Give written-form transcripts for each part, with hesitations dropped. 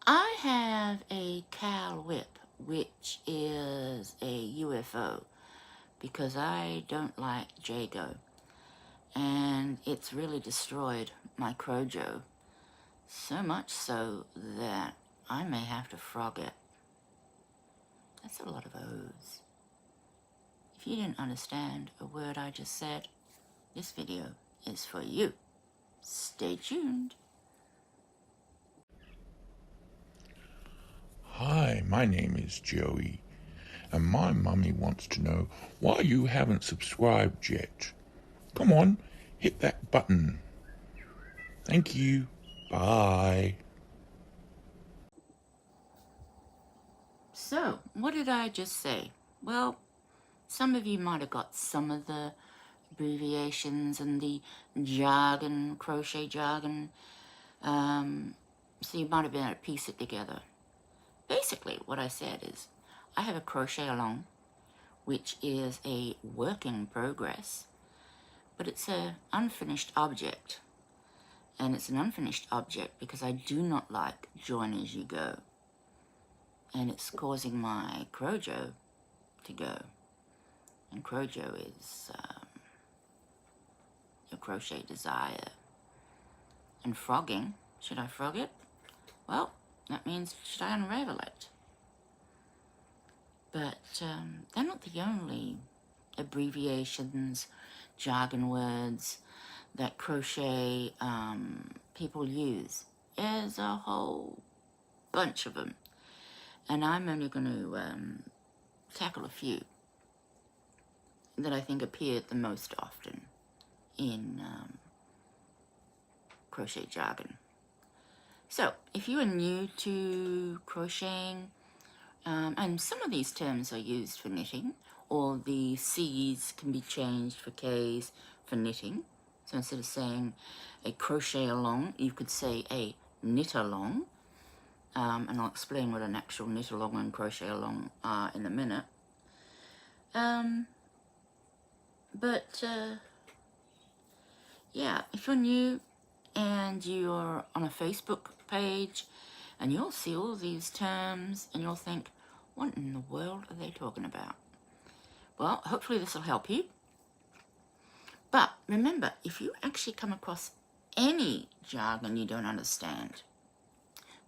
I have a cowl whip, which is a UFO, because I don't like Jago, and it's really destroyed my Crojo, so much so that I may have to frog it. That's a lot of O's. If you didn't understand a word I just said, this video is for you. Stay tuned. Hi, my name is Joey, and my mummy wants to know why you haven't subscribed yet. Come on, hit that button. Thank you. Bye. So, what did I just say? Well, some of you might have got some of the abbreviations and the jargon, crochet jargon, so you might have been able to piece it together. Basically, what I said is, I have a crochet along, which is a work in progress, but it's an unfinished object. And it's an unfinished object because I do not like join as you go. And it's causing my Crojo to go. And Crojo is your crochet desire. And frogging, should I frog it? Well, that means should I unravel it? But they're not the only abbreviations, jargon words that crochet people use. There's a whole bunch of them. And I'm only going to tackle a few that I think appear the most often in crochet jargon. So, if you are new to crocheting, and some of these terms are used for knitting, or the C's can be changed for K's for knitting. So instead of saying a crochet along, you could say a knit along. And I'll explain what an actual knit along and crochet along are in a minute. Yeah, if you're new and you're on a Facebook page and you'll see all these terms and you'll think, what in the world are they talking about? Well, hopefully this will help you. But remember, if you actually come across any jargon you don't understand,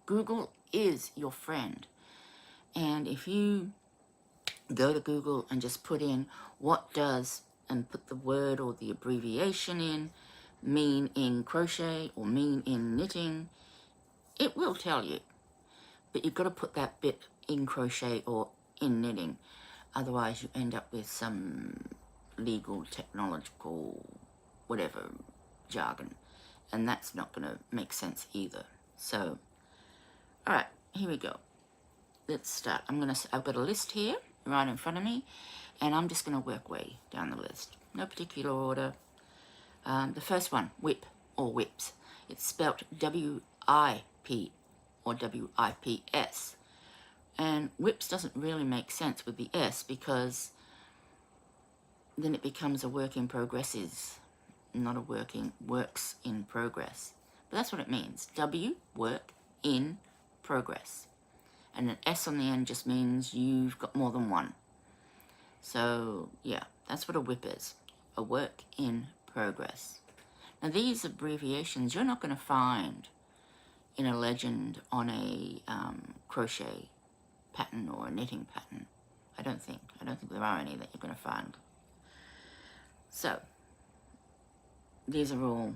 Google is your friend. And if you go to Google and just put in what does, and put the word or the abbreviation in, mean in crochet or mean in knitting, it will tell you. But you've got to put that bit in crochet or in knitting. Otherwise you end up with some legal, technological, whatever jargon. And that's not going to make sense either. So, all right, here we go. Let's start. I've got a list here right in front of me, and I'm just going to work way down the list. No particular order. The first one, whip or whips. It's spelt W-I-P or W-I-P-S. And whips doesn't really make sense with the S because then it becomes a work in progress, is not a works in progress. But that's what it means. W, work in progress. And an S on the end just means you've got more than one. So, yeah, that's what a whip is. A work in progress. Now, these abbreviations you're not going to find in a legend on a crochet pattern or a knitting pattern. I don't think there are any that you're going to find. So, these are all,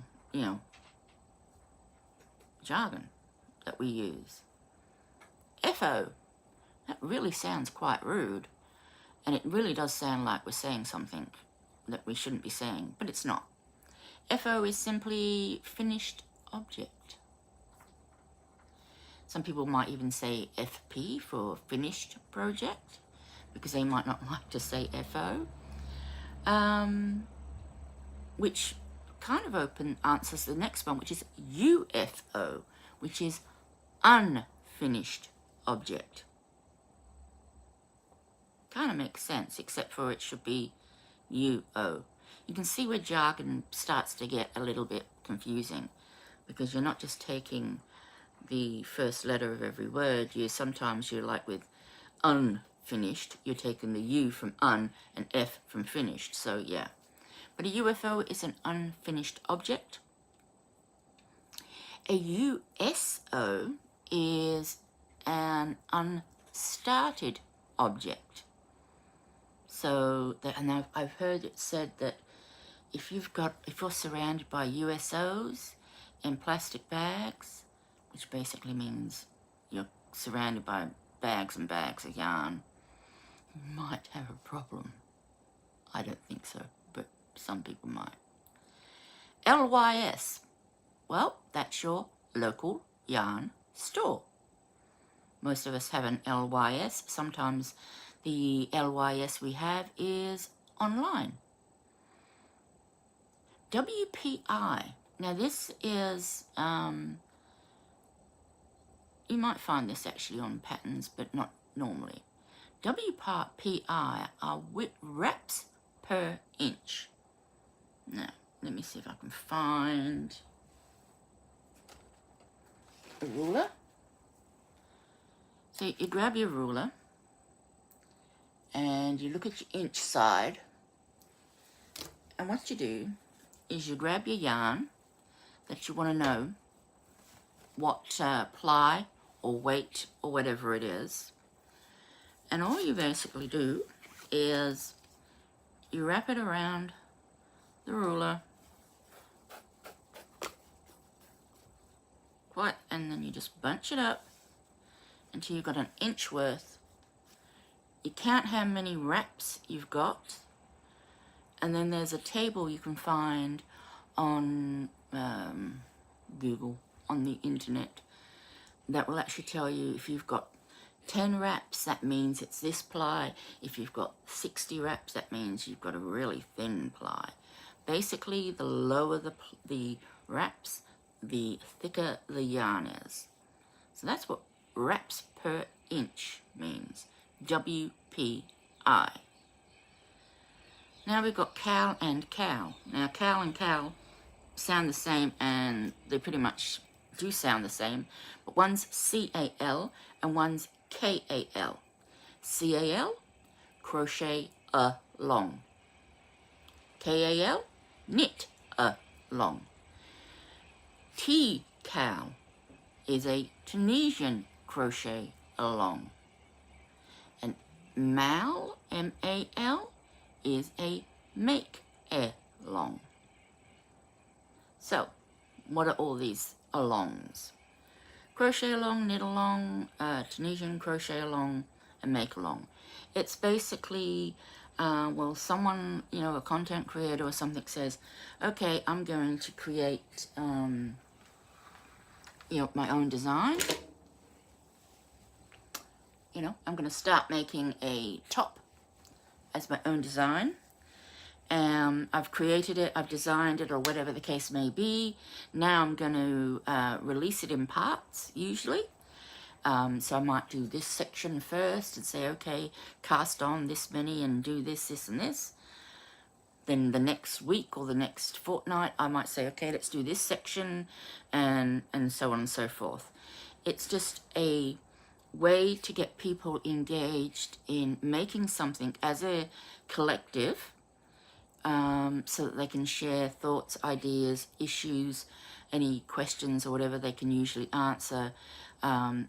jargon that we use. FO, that really sounds quite rude, and it really does sound like we're saying something that we shouldn't be saying, but it's not. FO is simply finished object. Some people might even say FP for finished project, because they might not like to say FO, which kind of answers the next one, which is UFO, which is unfinished object. Kind of makes sense, except for it should be UO. You can see where jargon starts to get a little bit confusing, because you're not just taking the first letter of every word, sometimes you're like with unfinished, you're taking the U from un and F from finished, so yeah. But a UFO is an unfinished object. A USO is an unstarted object. So, and I've heard it said that if you're surrounded by USOs in plastic bags, which basically means you're surrounded by bags and bags of yarn, you might have a problem. I don't think so, but some people might. LYS, well, that's your local yarn store. Most of us have an LYS. Sometimes the LYS we have is online. WPI. Now this is, you might find this actually on patterns, but not normally. WPI are wraps per inch. Now, let me see if I can find a ruler. So you grab your ruler and you look at your inch side, and what you do is you grab your yarn that you want to know what ply or weight or whatever it is, and all you basically do is you wrap it around the ruler quite, and then you just bunch it up until you've got an inch worth. You count how many wraps you've got, and then there's a table you can find on Google, on the internet, that will actually tell you if you've got 10 wraps, that means it's this ply. If you've got 60 wraps, that means you've got a really thin ply. Basically, the lower the wraps, the thicker the yarn is. So that's what wraps per inch means. WPI. Now we've got cal and cal. Now cal and cal sound the same, and they pretty much do sound the same, but one's CAL and one's KAL. CAL, crochet along. KAL, knit along. TCAL is a Tunisian crochet along. And MAL, M-A-L, is a make along. So, what are all these alongs? Crochet along, knit along, Tunisian crochet along, and make along. It's basically, well, someone, you know, a content creator or something says, okay, I'm going to create, you know, my own design. You know, I'm going to start making a top as my own design. I've created it, I've designed it, or whatever the case may be. Now I'm going to release it in parts, usually. So I might do this section first and say, okay, cast on this many and do this, this, and this. Then the next week or the next fortnight, I might say, okay, let's do this section, and so on and so forth. It's just a way to get people engaged in making something as a collective, so that they can share thoughts, ideas, issues, any questions or whatever they can usually answer.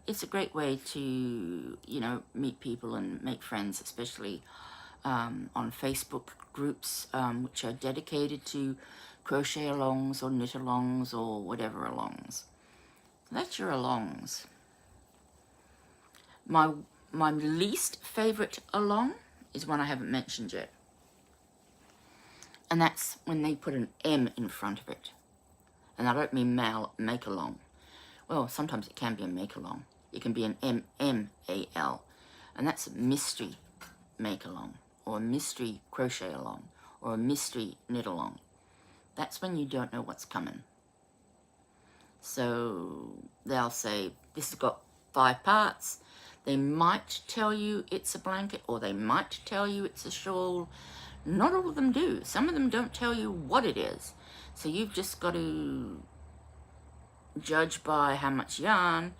It's a great way to, you know, meet people and make friends, especially on Facebook groups, which are dedicated to crochet alongs or knit alongs or whatever alongs. So that's your alongs. My least favorite along is one I haven't mentioned yet. And that's when they put an M in front of it. And I don't mean make along. Well, sometimes it can be a make along. It can be an M-M-A-L. And that's a mystery make along, or a mystery crochet along, or a mystery knit along. That's when you don't know what's coming. So they'll say, this has got 5 parts. They might tell you it's a blanket, or they might tell you it's a shawl. Not all of them do. Some of them don't tell you what it is. So you've just got to judge by how much yarn,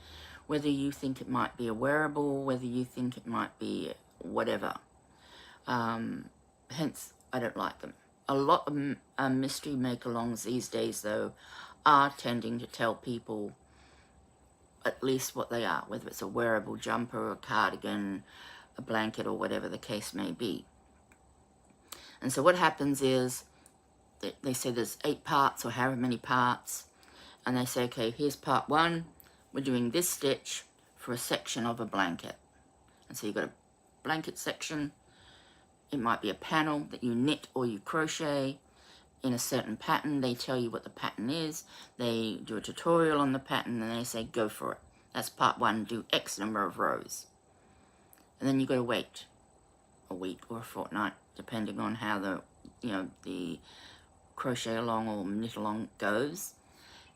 whether you think it might be a wearable, whether you think it might be whatever. Hence, I don't like them. A lot of mystery make-alongs these days, though, are tending to tell people at least what they are, whether it's a wearable jumper, a cardigan, a blanket, or whatever the case may be. And so what happens is they say there's 8 parts or however many parts, and they say, okay, here's part 1, we're doing this stitch for a section of a blanket. And so you've got a blanket section. It might be a panel that you knit or you crochet in a certain pattern. They tell you what the pattern is. They do a tutorial on the pattern, and they say, go for it. That's part 1, do X number of rows. And then you've got to wait a week or a fortnight, depending on how the crochet along or knit along goes.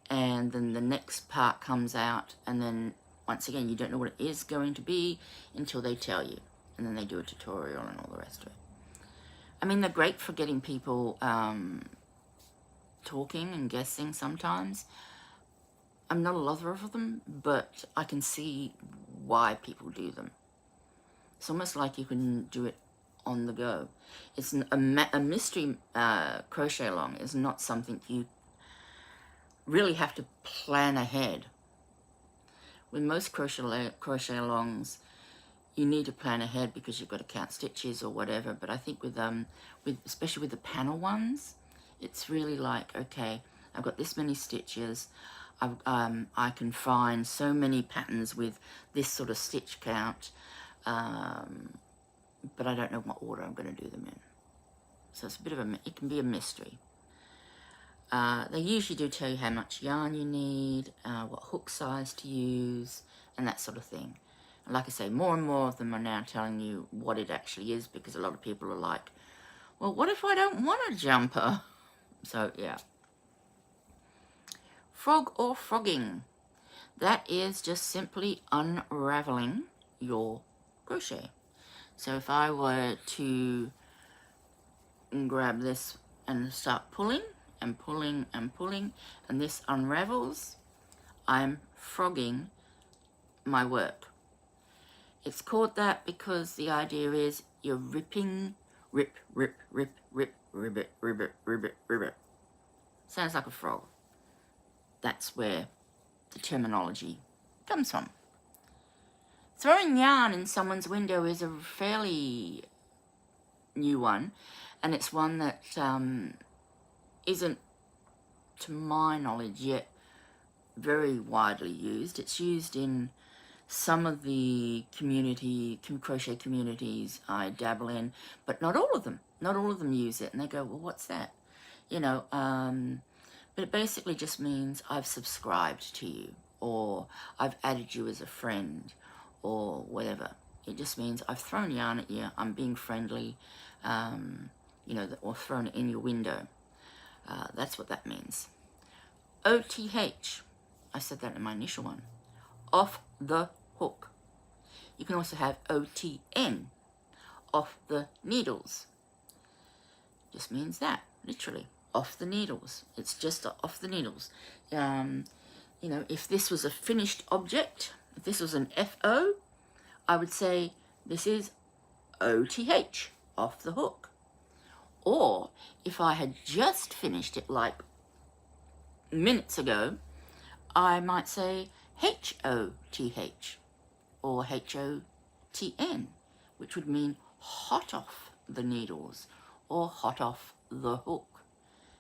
And then the next part comes out, and then once again, you don't know what it is going to be until they tell you. And then they do a tutorial and all the rest of it. I mean, they're great for getting people talking and guessing sometimes. I'm not a lover of them, but I can see why people do them. It's almost like you can do it on the go. It's a mystery crochet along is not something you really have to plan ahead. With most crochet alongs, you need to plan ahead because you've got to count stitches or whatever. But I think with especially with the panel ones, it's really like, okay, I've got this many stitches. I can find so many patterns with this sort of stitch count, but I don't know what order I'm going to do them in. So it's a bit of it can be a mystery. They usually do tell you how much yarn you need, what hook size to use, and that sort of thing. And like I say, more and more of them are now telling you what it actually is, because a lot of people are like, well, what if I don't want a jumper? So, yeah. Frog or frogging. That is just simply unraveling your crochet. So if I were to grab this and start pulling and pulling and pulling, and this unravels, I'm frogging my work. It's called that because the idea is you're ripping, rip, rip, rip, rip, ribbit, ribbit, ribbit, ribbit. Sounds like a frog. That's where the terminology comes from. Throwing yarn in someone's window is a fairly new one, and it's one that isn't, to my knowledge yet, very widely used. It's used in some of the crochet communities I dabble in, but not all of them. Not all of them use it, and they go, well, what's that? You know, but it basically just means I've subscribed to you, or I've added you as a friend, or whatever. It just means I've thrown yarn at you, I'm being friendly, you know, or thrown it in your window. That's what that means. OTH, I said that in my initial one, off the hook. You can also have OTN, off the needles. Just means that, literally, off the needles. It's just off the needles. You know, if this was a finished object, if this was an FO, I would say this is OTH, off the hook. Or if I had just finished it like minutes ago, I might say HOTH or HOTN, which would mean hot off the needles or hot off the hook.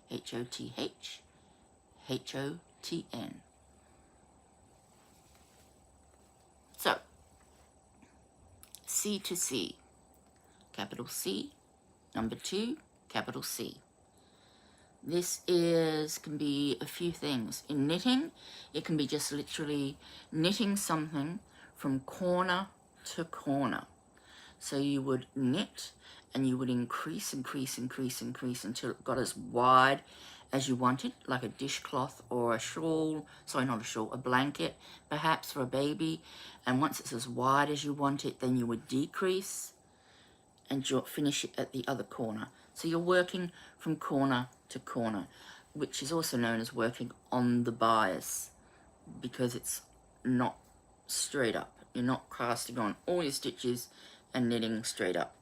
HOTH, HOTN. So, C to C, capital C, number 2, capital C. This can be a few things. In knitting, it can be just literally knitting something from corner to corner. So you would knit and you would increase until it got as wide as you wanted, like a dishcloth or a shawl, sorry, not a shawl, a blanket, perhaps for a baby. And once it's as wide as you want it, then you would decrease and you'll finish it at the other corner. So you're working from corner to corner, which is also known as working on the bias, because it's not straight up. You're not casting on all your stitches and knitting straight up,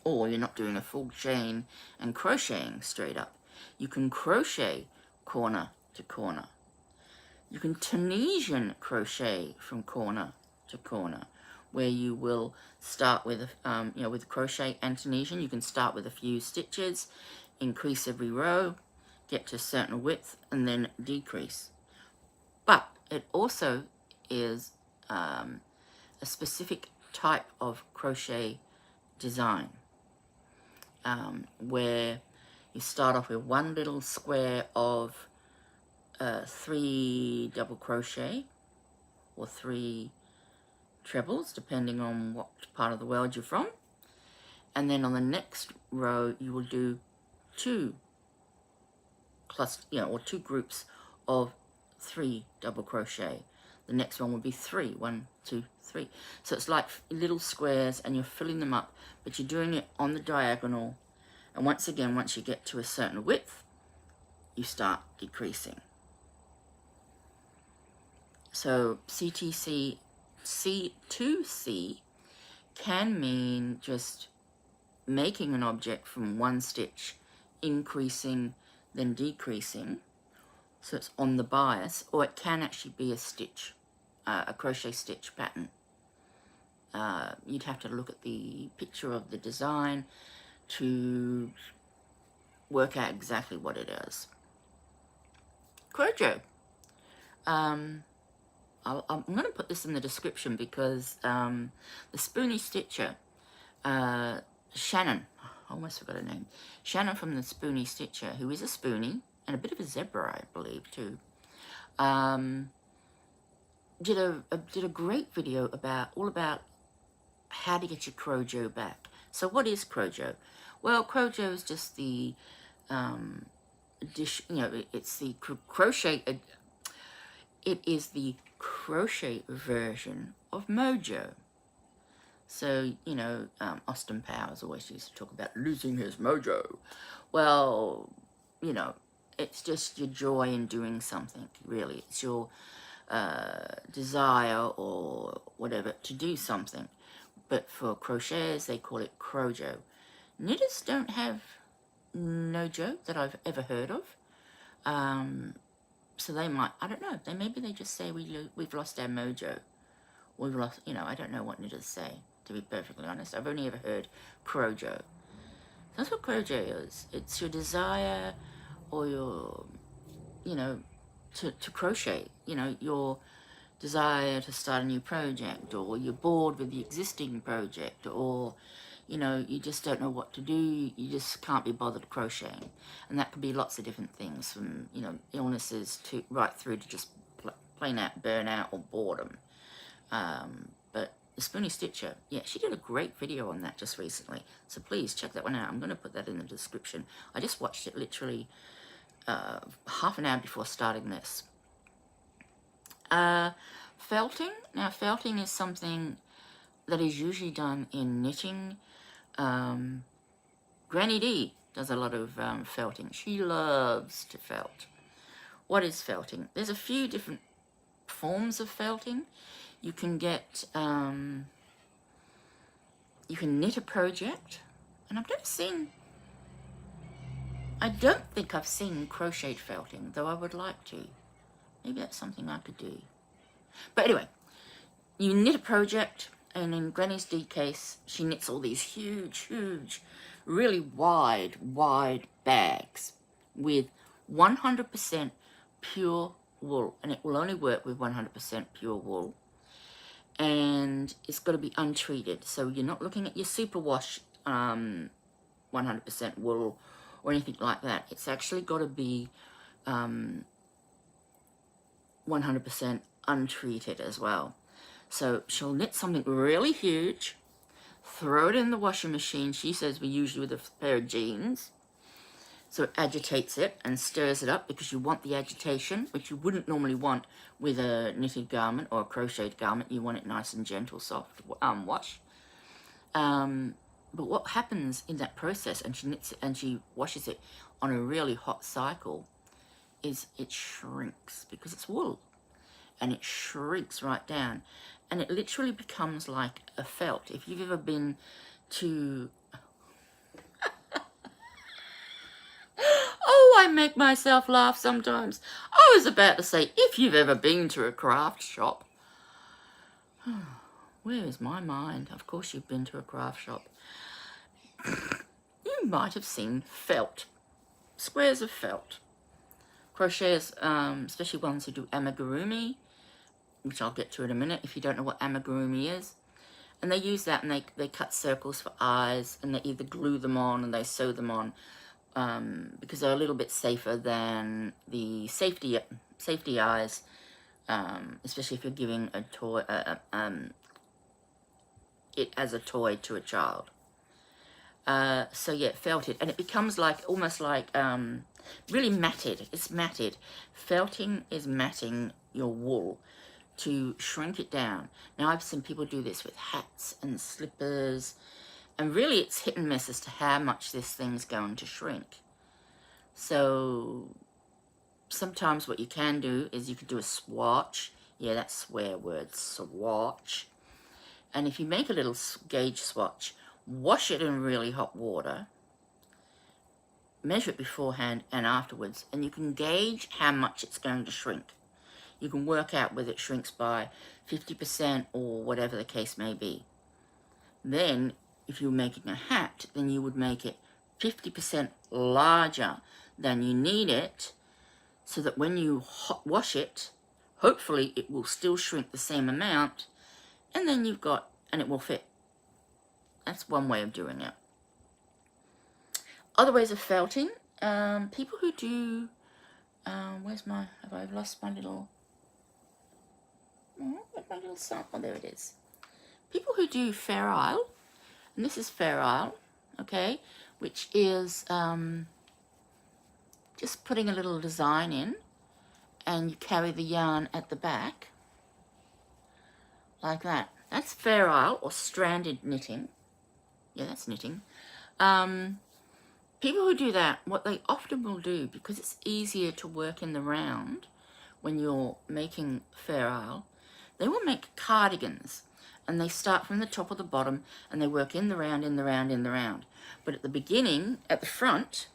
or you're not doing a full chain and crocheting straight up. You can crochet corner to corner. You can Tunisian crochet from corner to corner, where you will start with, with crochet and Tunisian. You can start with a few stitches, increase every row, get to a certain width, and then decrease. But it also is a specific type of crochet design, where you start off with one little square of 3 double crochet or 3 trebles, depending on what part of the world you're from, and then on the next row you will do 2 or 2 groups of 3 double crochet. The next one will be 3, 1, 2, 3. So it's like little squares, and you're filling them up, but you're doing it on the diagonal. And once again, once you get to a certain width, you start decreasing. So C2C can mean just making an object from one stitch, increasing, then decreasing. So it's on the bias, or it can actually be a stitch, a crochet stitch pattern. You'd have to look at the picture of the design to work out exactly what it is. Crojo. I'm going to put this in the description because the Spoony Stitcher, Shannon, I almost forgot her name, Shannon from the Spoony Stitcher, who is a Spoonie, and a bit of a zebra, I believe, too, did a great video all about how to get your Crojo back. So what is Crojo? Well, Crojo is just the it's the crochet. It is the crochet version of Mojo. So, Austin Powers always used to talk about losing his mojo. Well, it's just your joy in doing something, really. It's your desire or whatever to do something. But for crocheters, they call it Crojo. Knitters don't have Nojo that I've ever heard of. So they might, I don't know, maybe they just say we've lost our mojo. We've lost, I don't know what knitters say, to be perfectly honest. I've only ever heard Crojo. That's what Crojo is. It's your desire or your, to crochet, your desire to start a new project, or you're bored with the existing project, or, you just don't know what to do, you just can't be bothered crocheting. And that could be lots of different things, from, illnesses to right through to just plain out burnout or boredom. But the Spoony Stitcher, yeah, she did a great video on that just recently. So please check that one out. I'm going to put that in the description. I just watched it literally half an hour before starting this. Felting. Now, felting is something that is usually done in knitting. Granny D does a lot of felting. She loves to felt. What is felting? There's a few different forms of felting. You can get, you can knit a project, and I've never seen, I don't think I've seen crocheted felting, though I would like to. Maybe that's something I could do. But anyway, you knit a project, and in Granny's D case, she knits all these huge, really wide bags with 100% pure wool, and it will only work with 100% pure wool. And it's got to be untreated, so you're not looking at your superwash 100% wool or anything like that. It's actually got to be 100% untreated as well. So she'll knit something really huge, throw it in the washing machine. She says we usually with a pair of jeans. So it agitates it and stirs it up, because you want the agitation, which you wouldn't normally want with a knitted garment or a crocheted garment. You want it nice and gentle, soft wash. But what happens in that process, and she knits it and she washes it on a really hot cycle, is it shrinks because it's wool. and it shrinks right down, and it literally becomes like a felt. If you've ever been to... Oh, I make myself laugh sometimes. I was about to say, if you've ever been to a craft shop. Where is my mind? Of course you've been to a craft shop. You might have seen felt. Squares of felt. Crocheters, especially ones who do amigurumi, which I'll get to in a minute if you don't know what amigurumi is. And they use that, and they cut circles for eyes, and they either glue them on and they sew them on, because they're a little bit safer than the safety eyes, especially if you're giving a toy, it as a toy to a child. So yeah, felted, and it becomes like, almost like, really matted. It's matted. Felting is matting your wool to shrink it down. Now, I've seen people do this with hats and slippers, and really it's hit and miss as to how much this thing's going to shrink. So sometimes what you can do is you could do a swatch. Yeah, that's swear word, swatch. And if you make a little gauge swatch, wash it in really hot water, measure it beforehand and afterwards, and you can gauge how much it's going to shrink. You can work out whether it shrinks by 50% or whatever the case may be. Then, if you're making a hat, then you would make it 50% larger than you need it, so that when you hot wash it, hopefully it will still shrink the same amount, and then you've got, and it will fit. That's one way of doing it. Other ways of felting, people who do, where's my, have I lost my little, where's my little sample? There it is. People who do Fair Isle, and this is Fair Isle, okay, which is just putting a little design in, and you carry the yarn at the back, like that. That's Fair Isle, or stranded knitting. Yeah, that's knitting. People who do that, what they often will do, because it's easier to work in the round when you're making Fair Isle, they will make cardigans, and they start from the top or the bottom, and they work in the round, in the round, in the round. But at the beginning, at the front,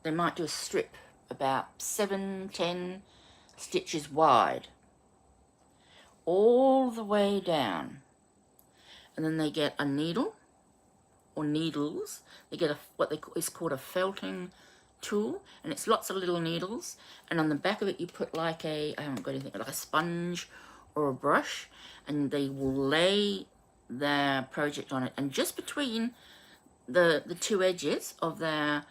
they might do a strip about 7-10 stitches wide, all the way down. And then they get a needle, or needles. They get what is called a felting tool, and it's lots of little needles, and on the back of it you put like a, I haven't got anything, like a sponge or a brush, and they will lay their project on it, and just between the two edges of their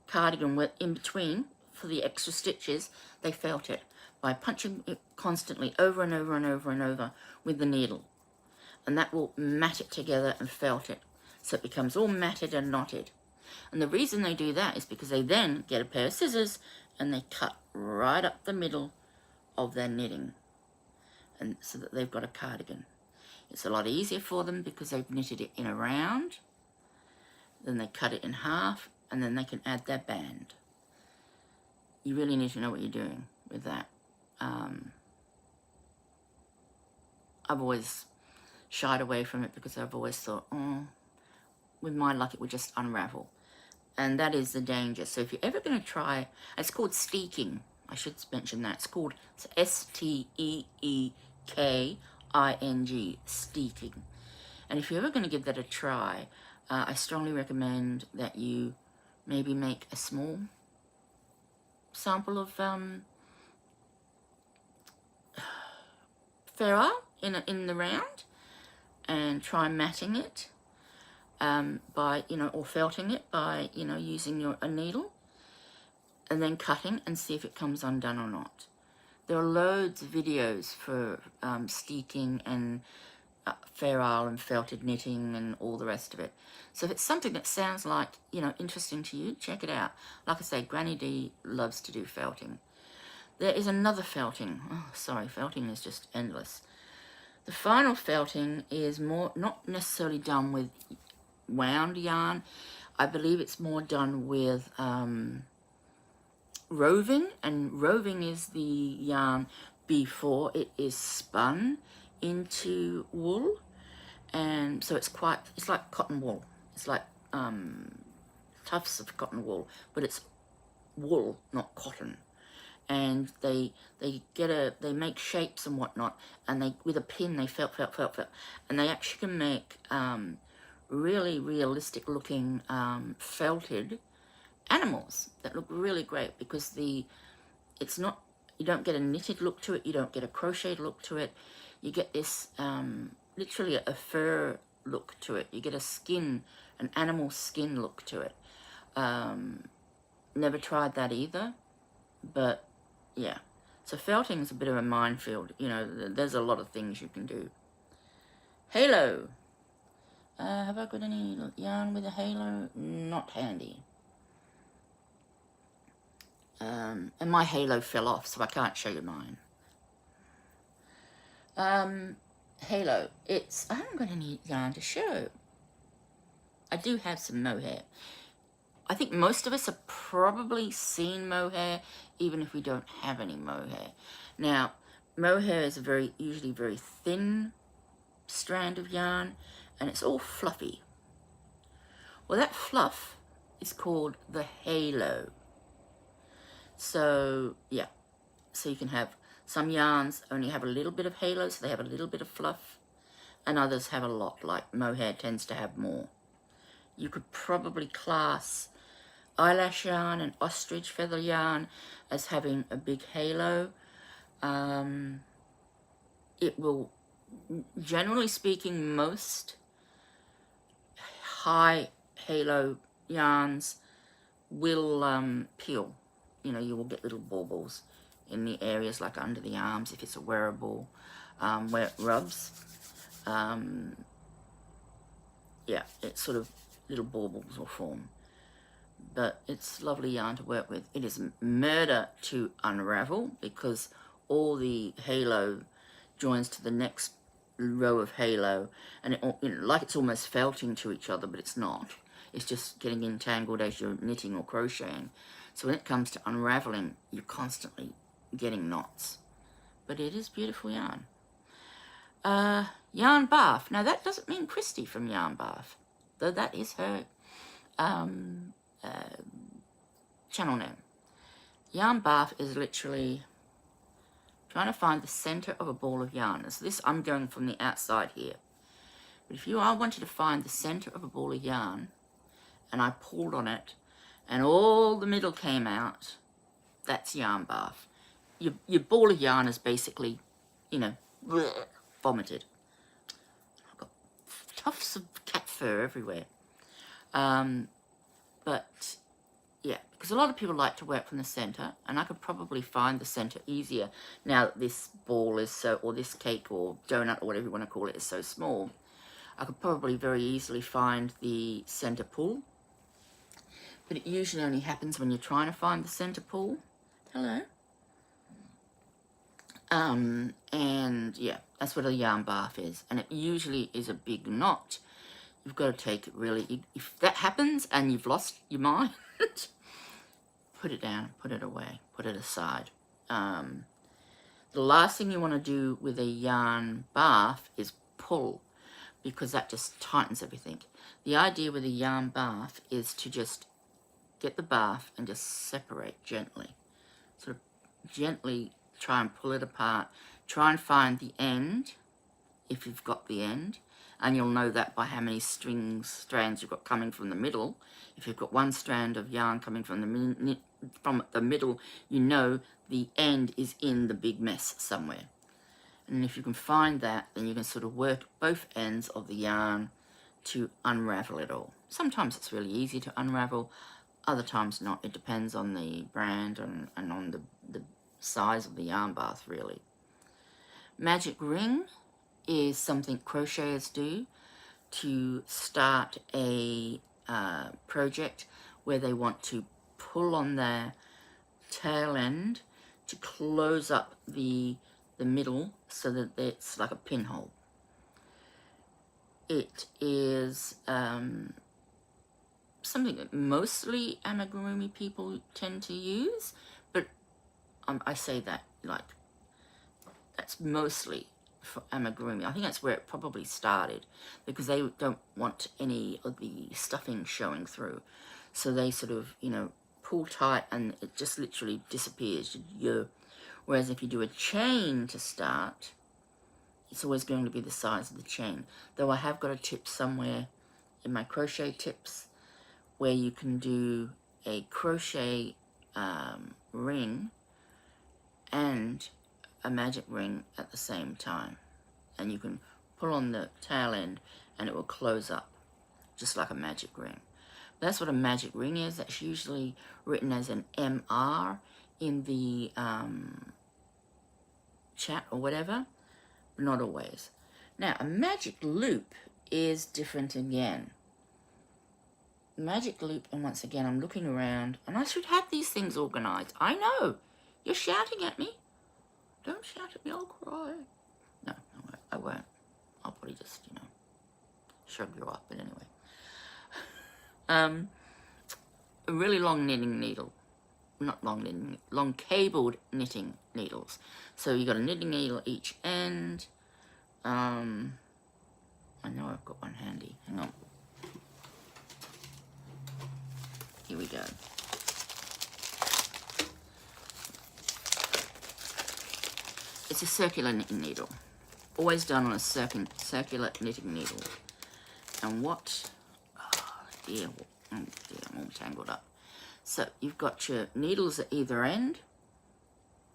cardigan, in between, for the extra stitches, they felt it by punching it constantly over and over and over and over with the needle, and that will mat it together and felt it, so it becomes all matted and knotted. And the reason they do that is because they then get a pair of scissors and they cut right up the middle of their knitting, and so that they've got a cardigan. It's a lot easier for them because they've knitted it in a round, then they cut it in half, and then they can add their band. You really need to know what you're doing with that. I've always shied away from it because I've always thought, oh, with my luck it would just unravel. And that is the danger. So if you're ever going to try, it's called steeking. I should mention that. It's called S-T-E-E-K-I-N-G, steeking. And if you're ever going to give that a try, I strongly recommend that you maybe make a small sample of Fair Isle in the round, and try matting it by, or felting it by, using a needle, and then cutting and see if it comes undone or not. There are loads of videos for steeking and Fair Isle and felted knitting and all the rest of it. So if it's something that sounds like, interesting to you, check it out. Like I say, Granny D loves to do felting. There is another felting. Oh, sorry, felting is just endless. The final felting is more, not necessarily done with wound yarn. I believe it's more done with roving, and roving is the yarn before it is spun into wool. And so it's like cotton wool. It's like tufts of cotton wool, but it's wool, not cotton. And they make shapes and whatnot, and they, with a pin, they felt, and they actually can make really realistic looking felted animals that look really great, because it's not, you don't get a knitted look to it, you don't get a crocheted look to it, you get this literally a fur look to it, you get a skin, an animal skin look to it. Never tried that either, but yeah. So felting is a bit of a minefield, you know, there's a lot of things you can do. Halo. Have I got any yarn with a halo? Not handy. And my halo fell off, so I can't show you mine. Halo. I haven't got any yarn to show. I do have some mohair. I think most of us have probably seen mohair, even if we don't have any mohair. Now, mohair is usually very thin strand of yarn, and it's all fluffy. Well, that fluff is called the halo. So, yeah. So you can have, some yarns only have a little bit of halo, so they have a little bit of fluff, and others have a lot, like mohair tends to have more. You could probably class eyelash yarn and ostrich feather yarn as having a big halo. It will, generally speaking, most high halo yarns will peel. You know, you will get little baubles in the areas like under the arms if it's a wearable, where it rubs. Yeah, it's sort of little baubles will form. But it's lovely yarn to work with. It is murder to unravel, because all the halo joins to the next row of halo, and it, you know, like it's almost felting to each other, but it's not. It's just getting entangled as you're knitting or crocheting. So when it comes to unraveling, you're constantly getting knots. But it is beautiful yarn. Yarn Bath. Now that doesn't mean Christy from Yarn Bath, though that is her channel name. Yarn Bath is literally trying to find the center of a ball of yarn. So this, I'm going from the outside here. But if I wanted to find the center of a ball of yarn, and I pulled on it, and all the middle came out, that's Yarn Bath. Your ball of yarn is basically, you know, vomited. I've got tufts of cat fur everywhere. But yeah, because a lot of people like to work from the center, and I could probably find the center easier now that this ball is so, or this cake or donut or whatever you want to call it, is so small. I could probably very easily find the center pull, but it usually only happens when you're trying to find the center pull. Hello. And yeah, that's what a yarn bath is, and it usually is a big knot. You've got to take it really, if that happens and you've lost your mind, put it down, put it away, put it aside. The last thing you want to do with a yarn bath is pull, because that just tightens everything. The idea with a yarn bath is to just get the bath and just separate gently. Sort of gently try and pull it apart. Try and find the end, if you've got the end. And you'll know that by how many strands you've got coming from the middle. If you've got one strand of yarn coming from the middle, you know the end is in the big mess somewhere. And if you can find that, then you can sort of work both ends of the yarn to unravel it all. Sometimes it's really easy to unravel, other times not. It depends on the brand and on the size of the yarn bath, really. Magic ring is something crocheters do to start a project where they want to pull on their tail end to close up the middle so that it's like a pinhole. It is something that mostly amigurumi people tend to use, but I say that like That's mostly for amigurumi. I think that's where it probably started, because they don't want any of the stuffing showing through. So they sort of, you know, pull tight and it just literally disappears. Whereas if you do a chain to start, it's always going to be the size of the chain. Though I have got a tip somewhere in my crochet tips where you can do a crochet ring and a magic ring at the same time, and you can pull on the tail end and it will close up just like a magic ring. That's what a magic ring is. That's usually written as an MR in the chat or whatever, but not always. Now, a magic loop is different again. Magic loop, and once again, I'm looking around, and I should have these things organized. I know. You're shouting at me. Don't shout at me, I'll cry. No, I won't. I'll probably just, you know, shrug you off, but anyway. A really long knitting needle. Not long knitting, long cabled knitting needles. So you got a knitting needle each end. I know I've got one handy. Hang on. Here we go. It's a circular knitting needle. Always done on a circular knitting needle. And what? Oh dear, I'm all tangled up. So you've got your needles at either end.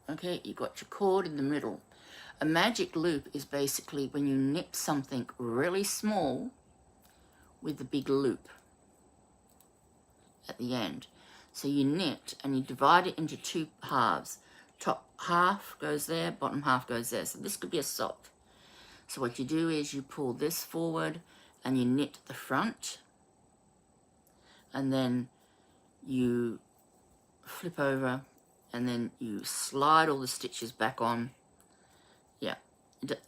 Okay, you've got your cord in the middle. A magic loop is basically when you knit something really small with the big loop at the end. So you knit and you divide it into two halves. Top half goes there, bottom half goes there. So this could be a sock. So what you do is you pull this forward and you knit the front, and then you flip over and then you slide all the stitches back on. Yeah,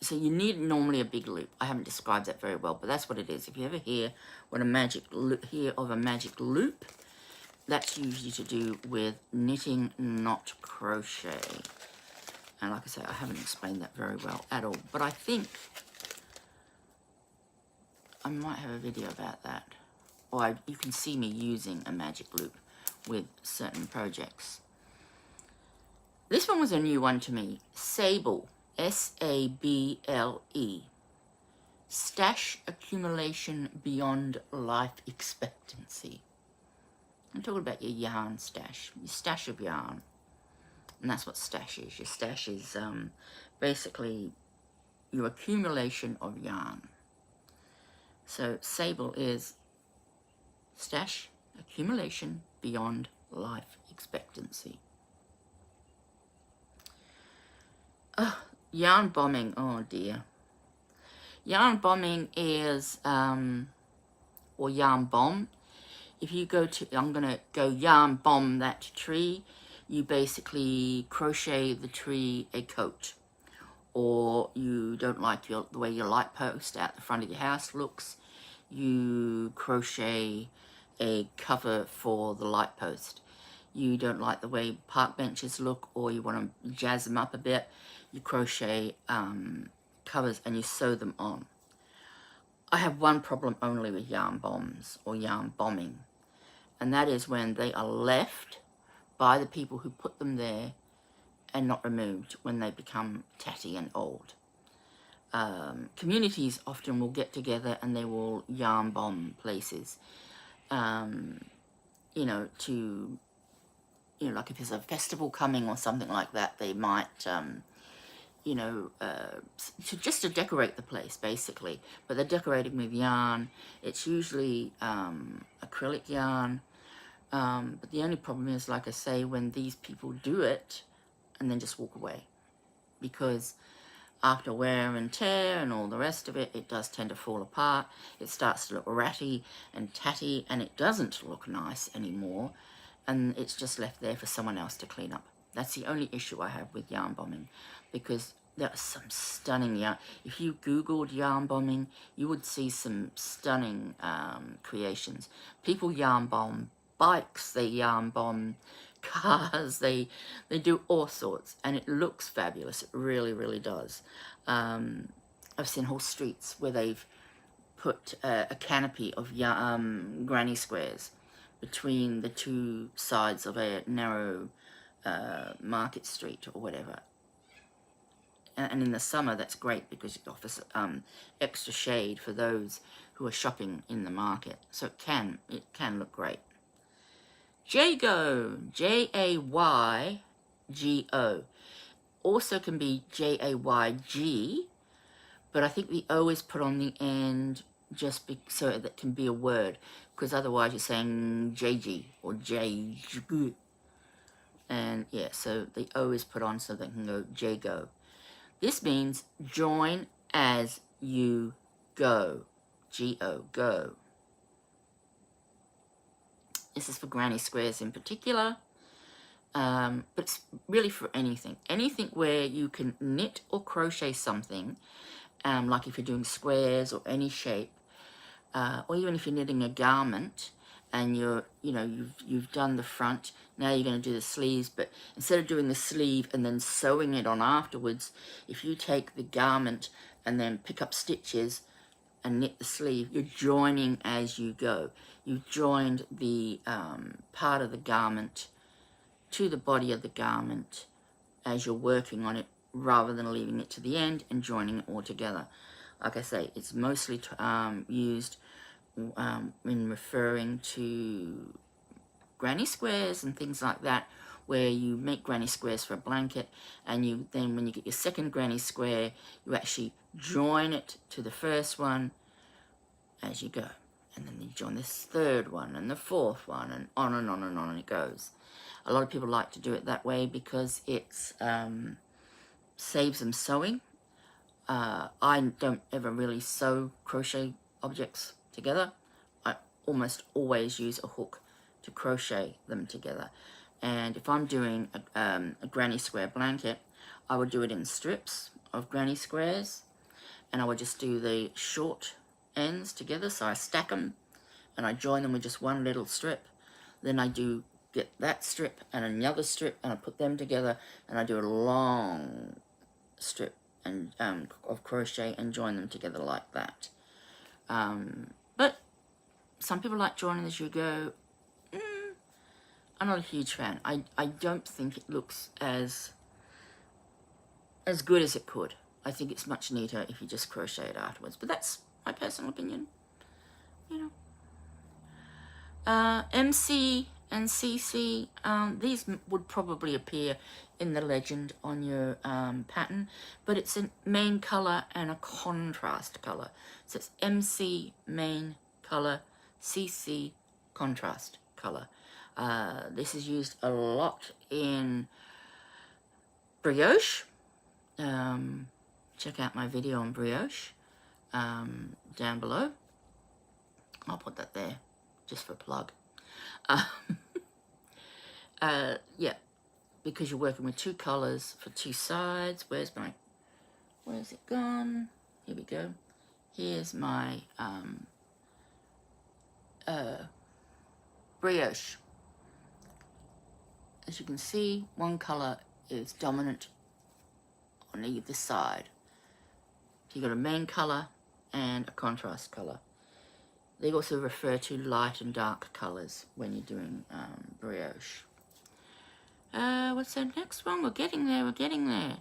so you need normally a big loop. I haven't described that very well, but that's what it is. If you ever hear a magic loop, that's usually to do with knitting, not crochet. And like I say, I haven't explained that very well at all, but I think I might have a video about that. Or you can see me using a magic loop with certain projects. This one was a new one to me. Sable, S-A-B-L-E. Stash accumulation beyond life expectancy. I'm talking about your yarn stash, your stash of yarn. And that's what stash is. Your stash is basically your accumulation of yarn. So sable is stash accumulation beyond life expectancy. Yarn bombing, oh dear. Yarn bombing is, or yarn bomb. If you go to, I'm going to go yarn bomb that tree, you basically crochet the tree a coat. Or you don't like the way your light post out the front of your house looks, you crochet a cover for the light post. You don't like the way park benches look, or you want to jazz them up a bit, you crochet covers and you sew them on. I have one problem only with yarn bombs or yarn bombing, and that is when they are left by the people who put them there and not removed when they become tatty and old. Communities often will get together and they will yarn bomb places, you know, to, you know, like if there's a festival coming or something like that, they might, you know, just to decorate the place, basically. But they're decorating with yarn. It's usually acrylic yarn. But the only problem is, like I say, when these people do it and then just walk away. Because after wear and tear and all the rest of it, it does tend to fall apart. It starts to look ratty and tatty, and it doesn't look nice anymore. And it's just left there for someone else to clean up. That's the only issue I have with yarn bombing, because there are some stunning yarn. If you Googled yarn bombing, you would see some stunning creations. People yarn bomb bikes, they yarn bomb cars, they do all sorts, and it looks fabulous. It really, really does. I've seen whole streets where they've put a canopy of granny squares between the two sides of a narrow market street or whatever. And in the summer, that's great because it offers extra shade for those who are shopping in the market. So it can look great. Jago, Jaygo, also can be Jayg, but I think the O is put on the end just so that can be a word, because otherwise you're saying JG or JG. And yeah, so the O is put on so they can go Jago. This means join as you go. G-O, go. This is for granny squares in particular, but it's really for anything. Anything where you can knit or crochet something, like if you're doing squares or any shape, or even if you're knitting a garment and you've done the front, now you're going to do the sleeves, but instead of doing the sleeve and then sewing it on afterwards, if you take the garment and then pick up stitches and knit the sleeve, you're joining as you go. You've joined the part of the garment to the body of the garment as you're working on it, rather than leaving it to the end and joining it all together. Like I say, it's mostly used in referring to granny squares and things like that, where you make granny squares for a blanket, and then when you get your second granny square, you actually join it to the first one as you go, and then you join this third one and the fourth one, and on and on and on it goes. A lot of people like to do it that way because it's saves them sewing. I don't ever really sew crochet objects together. I almost always use a hook to crochet them together. And if I'm doing a granny square blanket, I would do it in strips of granny squares, and I would just do the short ends together. So I stack them and I join them with just one little strip. Then I do get that strip and another strip, and I put them together, and I do a long strip and of crochet and join them together like that. But some people like joining as you go. I'm not a huge fan. I don't think it looks as good as it could. I think it's much neater if you just crochet it afterwards, but that's my personal opinion, you know. MC and CC, these would probably appear in the legend on your pattern, but it's a main color and a contrast color. So it's MC main color, CC contrast color. This is used a lot in brioche. Check out my video on brioche down below. I'll put that there just for a plug. Yeah, because you're working with two colors for two sides. Where's it gone? Here we go. Here's my brioche. As you can see, one color is dominant on either side. You've got a main color and a contrast color. They also refer to light and dark colors when you're doing brioche. What's the next one? We're getting there.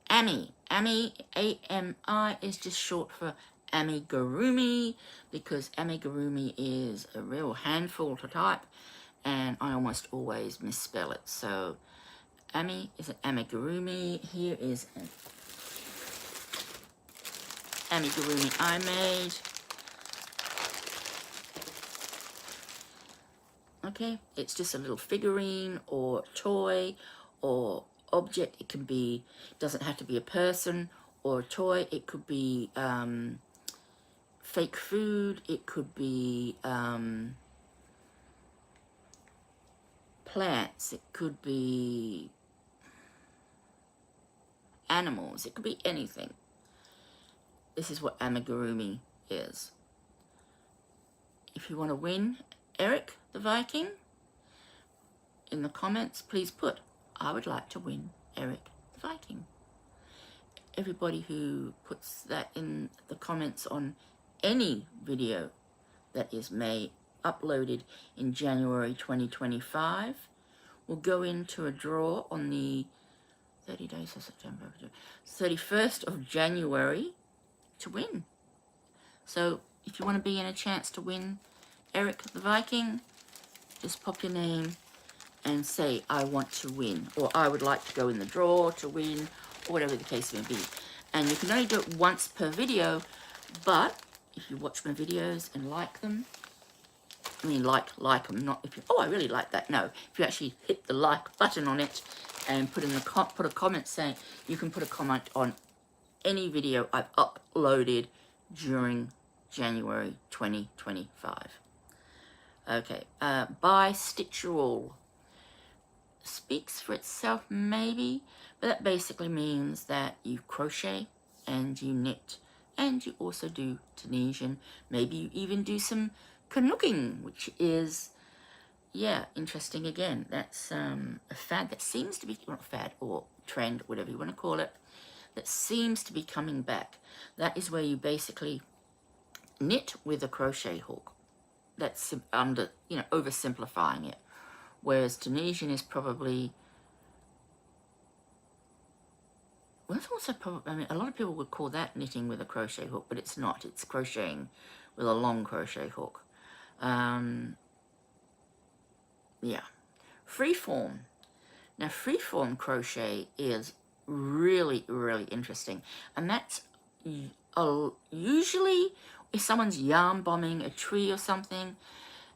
Ami, A-M-I, is just short for amigurumi, because amigurumi is a real handful to type, and I almost always misspell it. So Ami is an amigurumi. Here is an amigurumi I made. Okay, it's just a little figurine or toy or object. It can be, doesn't have to be a person or a toy. It could be fake food. It could be plants. It could be animals. It could be anything. This is what amigurumi is. If you want to win Eric the Viking, in the comments, please put, I would like to win Eric the Viking. Everybody who puts that in the comments on any video that is uploaded in January 2025 will go into a draw on the 30 days of September, 31st of January to win. So if you want to be in a chance to win Eric the Viking, just pop your name and say, I want to win, or I would like to go in the draw to win, or whatever the case may be. And you can only do it once per video, but if you watch my videos and like them, I mean like them, not if you, oh, I really like that. No, if you actually hit the like button on it and put a comment saying, you can put a comment on any video I've uploaded during January 2025. Okay, by Stitcherall. Speaks for itself maybe, but that basically means that you crochet and you knit and you also do Tunisian. Maybe you even do some canooking, which is, yeah, interesting again. That's a fad that seems to be, not fad or trend, whatever you want to call it, that seems to be coming back. That is where you basically knit with a crochet hook. That's under, you know, oversimplifying it. Whereas Tunisian is probably, well, it's also probably, I mean, a lot of people would call that knitting with a crochet hook, but it's not. It's crocheting with a long crochet hook. Yeah. Freeform. Now, freeform crochet is really, really interesting. And that's usually if someone's yarn bombing a tree or something,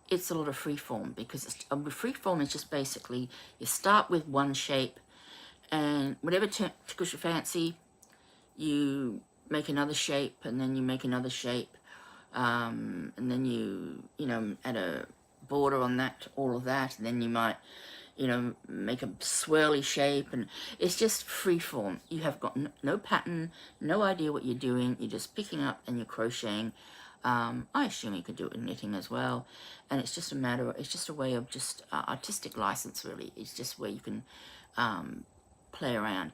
it's a lot of freeform, because freeform is just basically you start with one shape and whatever tickles your fancy, you make another shape, and then you make another shape, and then you know, add a border on that, all of that, and then you might, you know, make a swirly shape, and it's just freeform. You have got no pattern, no idea what you're doing. You're just picking up and you're crocheting. I assume you could do it in knitting as well, and it's just a matter of, it's just a way of just artistic license, really. It's just where you can play around.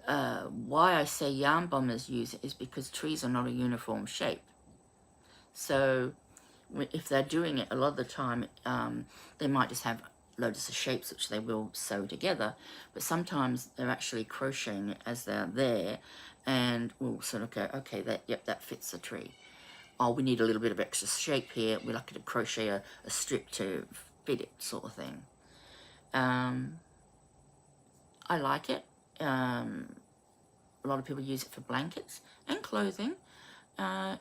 Why I say yarn bombers use it is because trees are not a uniform shape. So if they're doing it, a lot of the time they might just have loads of shapes which they will sew together, but sometimes they're actually crocheting it as they're there, and we'll sort of go, okay, that fits the tree. Oh, we need a little bit of extra shape here. We're lucky to crochet a strip to fit it, sort of thing. I like it. A lot of people use it for blankets and clothing.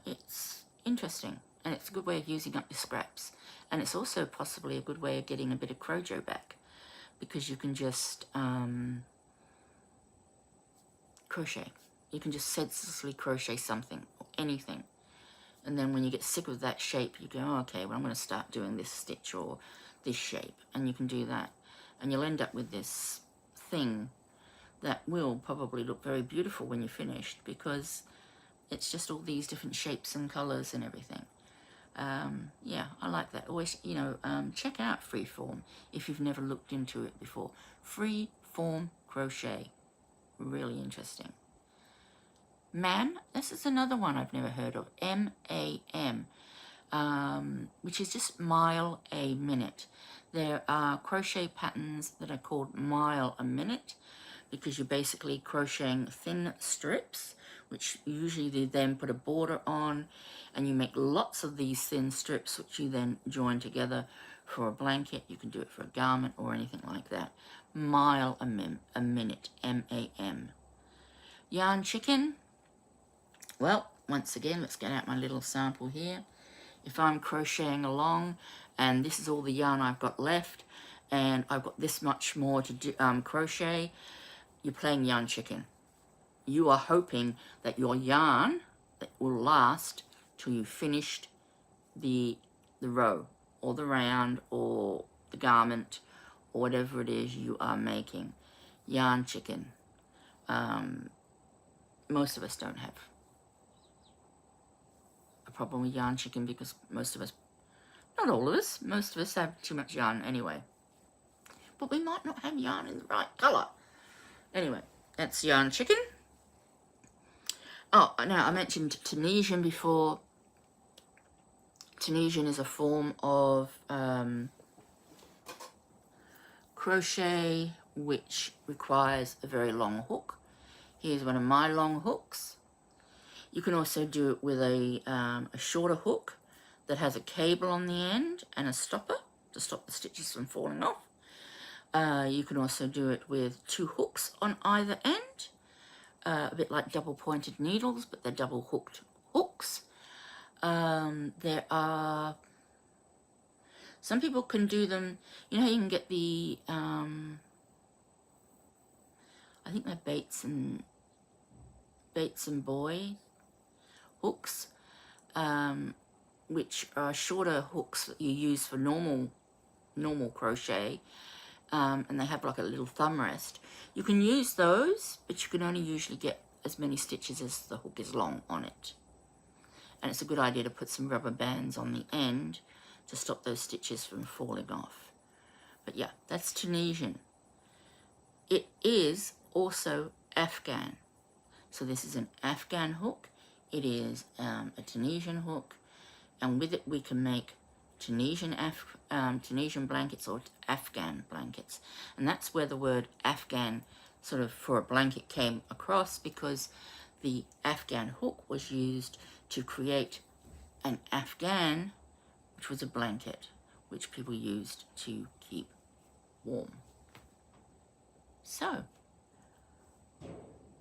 It's interesting, and it's a good way of using up your scraps. And it's also possibly a good way of getting a bit of crojo back, because you can just crochet. You can just senselessly crochet something, or anything. And then when you get sick of that shape, you go, oh, okay, well, I'm going to start doing this stitch or this shape. And you can do that. And you'll end up with this thing that will probably look very beautiful when you're finished, because it's just all these different shapes and colors and everything. Yeah, I like that. Always, you know, check out Freeform if you've never looked into it before. Freeform crochet. Really interesting. Man, this is another one I've never heard of. M-A-M, which is just mile a minute. There are crochet patterns that are called mile a minute, because you're basically crocheting thin strips, which usually they then put a border on, and you make lots of these thin strips, which you then join together for a blanket. You can do it for a garment or anything like that. Mile a minute, M-A-M. Yarn chicken. Well, once again, let's get out my little sample here. If I'm crocheting along, and this is all the yarn I've got left, and I've got this much more to do, crochet, you're playing yarn chicken. You are hoping that your yarn that will last till you've finished the row, or the round, or the garment, or whatever it is you are making. Yarn chicken. Most of us don't have a problem with yarn chicken, because most of us, not all of us, most of us have too much yarn anyway. but we might not have yarn in the right colour. Anyway, that's yarn chicken. Oh, now I mentioned Tunisian before. Tunisian is a form of crochet which requires a very long hook. Here's one of my long hooks. You can also do it with a shorter hook that has a cable on the end and a stopper to stop the stitches from falling off. You can also do it with 2 hooks on either end, a bit like double pointed needles, but they're double hooked hooks. There are, some people can do them, you know how you can get the, I think they're Bates and Boy hooks, which are shorter hooks that you use for normal crochet, and they have like a little thumb rest. You can use those, but you can only usually get as many stitches as the hook is long on it. And it's a good idea to put some rubber bands on the end to stop those stitches from falling off. But yeah, that's Tunisian. It is also Afghan. So this is an Afghan hook. It is a Tunisian hook, and with it we can make Tunisian blankets or Afghan blankets. And that's where the word Afghan sort of for a blanket came across, because the Afghan hook was used to create an Afghan, which was a blanket which people used to keep warm. So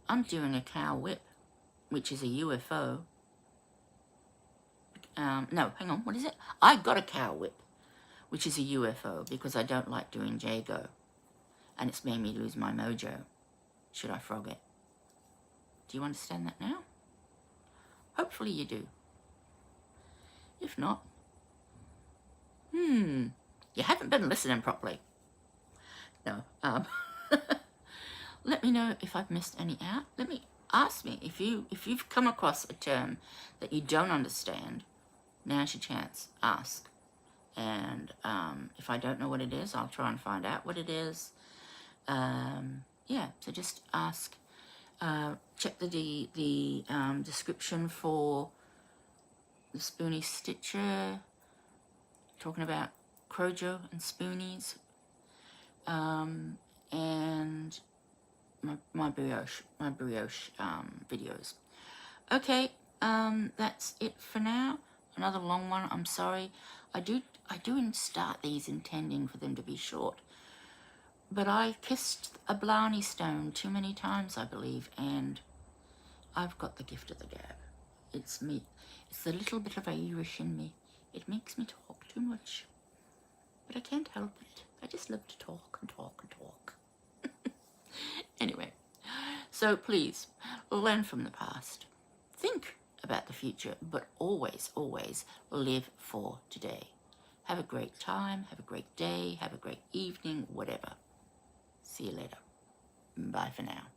I'm doing a cow whip, which is a UFO. No, hang on, what is it? I got a cow whip, which is a UFO, because I don't like doing Jago, and it's made me lose my mojo. Should I frog it? Do you understand that now? Hopefully you do. If not, you haven't been listening properly. No, let me know if I've missed any out. Ask me if you've come across a term that you don't understand. Now's your chance. Ask. And if I don't know what it is, I'll try and find out what it is. Yeah, so just ask. Check the description for the Spoonie Stitcher, talking about Crojo and Spoonies, and my brioche videos. Okay, that's it for now. Another long one. I'm sorry. I do start these intending for them to be short, but I kissed a Blarney Stone too many times, I believe, and I've got the gift of the gab. It's me. It's the little bit of Irish in me. It makes me talk too much, but I can't help it. I just love to talk and talk and talk. Anyway, so please learn from the past. Think about the future, but always, always live for today. Have a great time, have a great day, have a great evening, whatever. See you later. Bye for now.